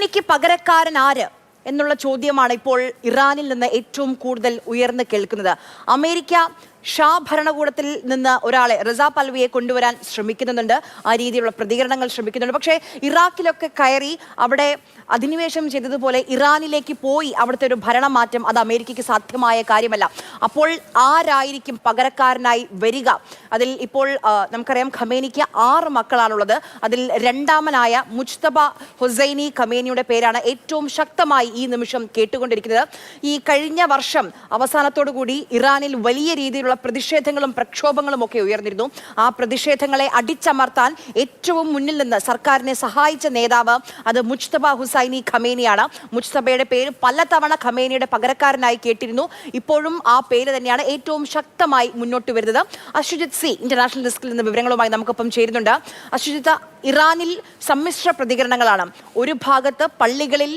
ഖമേനിക്ക് പകരക്കാരൻ ആര് എന്നുള്ള ചോദ്യമാണ് ഇപ്പോൾ ഇറാനിൽ നിന്ന് ഏറ്റവും കൂടുതൽ ഉയർന്നു കേൾക്കുന്നത്. അമേരിക്ക ഷാ ഭരണകൂടത്തിൽ നിന്ന് ഒരാളെ റസാ പൽവിയെ കൊണ്ടുവരാൻ ശ്രമിക്കുന്നുണ്ട്, ആ രീതിയിലുള്ള പ്രതികരണങ്ങൾ ശ്രമിക്കുന്നുണ്ട്. പക്ഷേ ഇറാഖിലൊക്കെ കയറി അവിടെ അധിനിവേശം ചെയ്തതുപോലെ ഇറാനിലേക്ക് പോയി അവിടുത്തെ ഒരു ഭരണമാറ്റം അത് അമേരിക്കയ്ക്ക് സാധ്യമായ കാര്യമല്ല. അപ്പോൾ ആരായിരിക്കും പകരക്കാരനായി വരിക? അതിൽ ഇപ്പോൾ നമുക്കറിയാം ഖമേനിക്ക് 6 മക്കളാണുള്ളത്. അതിൽ രണ്ടാമനായ മുജ്തബ ഹുസൈനി ഖമേനിയുടെ പേരാണ് ഏറ്റവും ശക്തമായി ഈ നിമിഷം കേട്ടുകൊണ്ടിരിക്കുന്നത്. ഈ കഴിഞ്ഞ വർഷം അവസാനത്തോടു കൂടി ഇറാനിൽ വലിയ രീതിയിലുള്ള പ്രതിഷേധങ്ങളും പ്രക്ഷോഭങ്ങളും ഒക്കെ ഉയർന്നിരുന്നു. ആ പ്രതിഷേധങ്ങളെ അടിച്ചമർത്താൻ ഏറ്റവും മുന്നിൽ നിന്ന് സർക്കാരിനെ സഹായിച്ച നേതാവ് അത് മുജ്തബ ഹുസൈനി ഖമേനിയാണ്. മുജ്തബയുടെ പേര് പലതവണ ഖമേനിയുടെ പകരക്കാരനായി കേട്ടിരുന്നു. ഇപ്പോഴും ആ പേര് തന്നെയാണ് ഏറ്റവും ശക്തമായി മുന്നോട്ട് വരുന്നത്. അശ്വജിത് സി ഇന്റർനാഷണൽ ഡെസ്കിൽ നിന്ന് വിവരങ്ങളുമായി നമുക്കൊപ്പം ചേരുന്നുണ്ട്. അശ്വജിത്ത്, ഇറാനിൽ സമ്മിശ്ര പ്രതികരണങ്ങളാണ്. ഒരു ഭാഗത്ത് പള്ളികളിൽ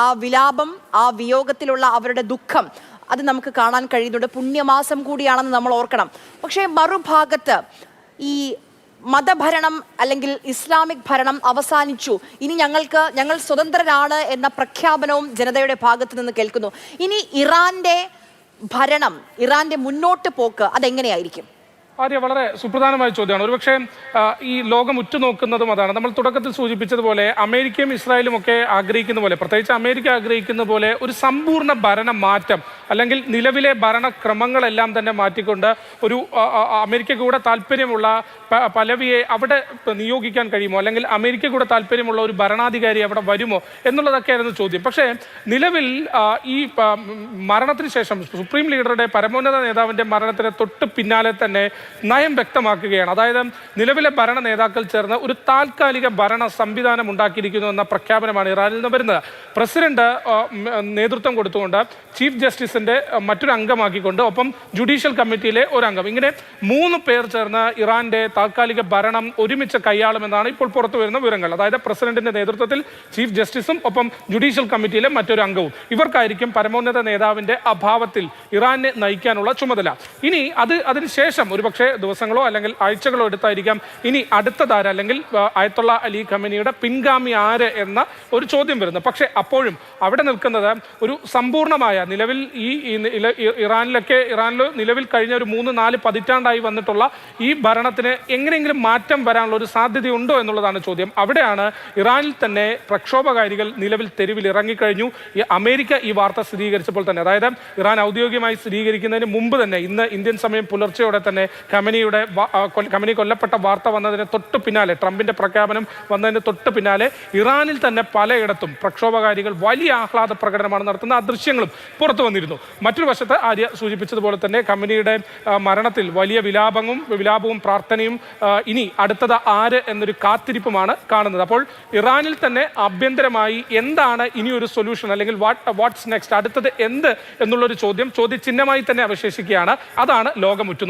ആ വിലാപം, ആ വിയോഗത്തിലുള്ള അവരുടെ ദുഃഖം അത് നമുക്ക് കാണാൻ കഴിയുന്നുണ്ട്. പുണ്യമാസം കൂടിയാണെന്ന് നമ്മൾ ഓർക്കണം. പക്ഷേ മറുഭാഗത്ത് ഈ മതഭരണം അല്ലെങ്കിൽ ഇസ്ലാമിക് ഭരണം അവസാനിച്ചു, ഇനി ഞങ്ങൾ സ്വതന്ത്രരാണ് എന്ന പ്രഖ്യാപനവും ജനതയുടെ ഭാഗത്ത് നിന്ന് കേൾക്കുന്നു. ഇനി ഇറാന്റെ ഭരണം, ഇറാന്റെ മുന്നോട്ട് പോക്ക് അതെങ്ങനെയായിരിക്കും? ആര്യ, വളരെ സുപ്രധാനമായ ചോദ്യമാണ്. ഒരുപക്ഷെ ഈ ലോകം ഉറ്റുനോക്കുന്നതും അതാണ്. നമ്മൾ തുടക്കത്തിൽ സൂചിപ്പിച്ചതുപോലെ അമേരിക്കയും ഇസ്രായേലും ഒക്കെ ആഗ്രഹിക്കുന്ന പോലെ, പ്രത്യേകിച്ച് അമേരിക്ക ആഗ്രഹിക്കുന്ന പോലെ ഒരു സമ്പൂർണ്ണ ഭരണ മാറ്റം, അല്ലെങ്കിൽ നിലവിലെ ഭരണക്രമങ്ങളെല്ലാം തന്നെ മാറ്റിക്കൊണ്ട് ഒരു അമേരിക്കയ്ക്ക് കൂടെ താല്പര്യമുള്ള പലവിയെ അവിടെ നിയോഗിക്കാൻ കഴിയുമോ, അല്ലെങ്കിൽ അമേരിക്ക കൂടെ താല്പര്യമുള്ള ഒരു ഭരണാധികാരി അവിടെ വരുമോ എന്നുള്ളതൊക്കെയായിരുന്നു ചോദ്യം. പക്ഷേ നിലവിൽ ഈ മരണത്തിന് ശേഷം സുപ്രീം ലീഡറുടെ, പരമോന്നത നേതാവിൻ്റെ മരണത്തിന് തൊട്ട് പിന്നാലെ തന്നെ നയം വ്യക്തമാക്കുകയാണ്. അതായത് നിലവിലെ ഭരണ നേതാക്കൾ ചേർന്ന് ഒരു താൽക്കാലിക ഭരണ സംവിധാനം ഉണ്ടാക്കിയിരിക്കുന്നു എന്ന പ്രഖ്യാപനമാണ് ഇറാനിൽ നിന്ന് വരുന്നത്. പ്രസിഡന്റ് നേതൃത്വം കൊടുത്തുകൊണ്ട് ചീഫ് ജസ്റ്റിസിന്റെ മറ്റൊരു അംഗമാക്കിക്കൊണ്ട്, ഒപ്പം ജുഡീഷ്യൽ കമ്മിറ്റിയിലെ ഒരു അംഗം, ഇങ്ങനെ 3 പേർ ചേർന്ന് ഇറാന്റെ താൽക്കാലിക ഭരണം ഒരുമിച്ച് കൈയാളുമെന്നാണ് ഇപ്പോൾ പുറത്തു വരുന്ന വിവരങ്ങൾ. അതായത് പ്രസിഡന്റിന്റെ നേതൃത്വത്തിൽ ചീഫ് ജസ്റ്റിസും ഒപ്പം ജുഡീഷ്യൽ കമ്മിറ്റിയിലെ മറ്റൊരു അംഗവും. ഇവർക്കായിരിക്കും പരമോന്നത നേതാവിന്റെ അഭാവത്തിൽ ഇറാനെ നയിക്കാനുള്ള ചുമതല. ഇനി അതിനുശേഷം ഒരുപക്ഷെ ദിവസങ്ങളോ അല്ലെങ്കിൽ ആഴ്ചകളോ എടുത്തായിരിക്കാം ഇനി അടുത്ത ധാര, അല്ലെങ്കിൽ അയത്തുള്ള അലി ഖമേനിയുടെ പിൻഗാമി ആര് എന്ന ഒരു ചോദ്യം വരുന്നത്. പക്ഷേ അപ്പോഴും അവിടെ നിൽക്കുന്നത് ഒരു സമ്പൂർണ്ണമായ, നിലവിൽ ഇറാനിൽ നിലവിൽ കഴിഞ്ഞ ഒരു 3-4 പതിറ്റാണ്ടായി വന്നിട്ടുള്ള ഈ ഭരണത്തിന് എങ്ങനെയെങ്കിലും മാറ്റം വരാനുള്ള ഒരു സാധ്യതയുണ്ടോ എന്നുള്ളതാണ് ചോദ്യം. അവിടെയാണ് ഇറാനിൽ തന്നെ പ്രക്ഷോഭകാരികൾ നിലവിൽ തെരുവിൽ ഇറങ്ങിക്കഴിഞ്ഞു. അമേരിക്ക ഈ വാർത്ത സ്ഥിരീകരിച്ചപ്പോൾ തന്നെ, അതായത് ഇറാൻ ഔദ്യോഗികമായി സ്ഥിരീകരിക്കുന്നതിന് മുമ്പ് തന്നെ, ഇന്ന് ഇന്ത്യൻ സമയം പുലർച്ചെയോടെ തന്നെ ഖമേനി കൊല്ലപ്പെട്ട വാർത്ത വന്നതിന് തൊട്ട് പിന്നാലെ, ട്രംപിന്റെ പ്രഖ്യാപനം വന്നതിന് തൊട്ട് പിന്നാലെ ഇറാനിൽ തന്നെ പലയിടത്തും പ്രക്ഷോഭകാരികൾ വലിയ ആഹ്ലാദ പ്രകടനമാണ് നടത്തുന്ന ആ ദൃശ്യങ്ങളും പുറത്തു വന്നിരുന്നു. മറ്റൊരു വശത്ത് ആര്യ സൂചിപ്പിച്ചതുപോലെ തന്നെ ഖമേനിയുടെ മരണത്തിൽ വലിയ വിലാപവും പ്രാർത്ഥനയും, ഇനി അടുത്തത് ആര് എന്നൊരു കാത്തിരിപ്പുമാണ് കാണുന്നത്. അപ്പോൾ ഇറാനിൽ തന്നെ ആഭ്യന്തരമായി എന്താണ് ഇനിയൊരു സൊല്യൂഷൻ, അല്ലെങ്കിൽ വാട്ട്സ് നെക്സ്റ്റ്, അടുത്തത് എന്ത് എന്നുള്ളൊരു ചോദ്യചിഹ്നമായി തന്നെ അവശേഷിക്കുകയാണ്. അതാണ് ലോകം ഉറ്റുനോക്കുന്നത്.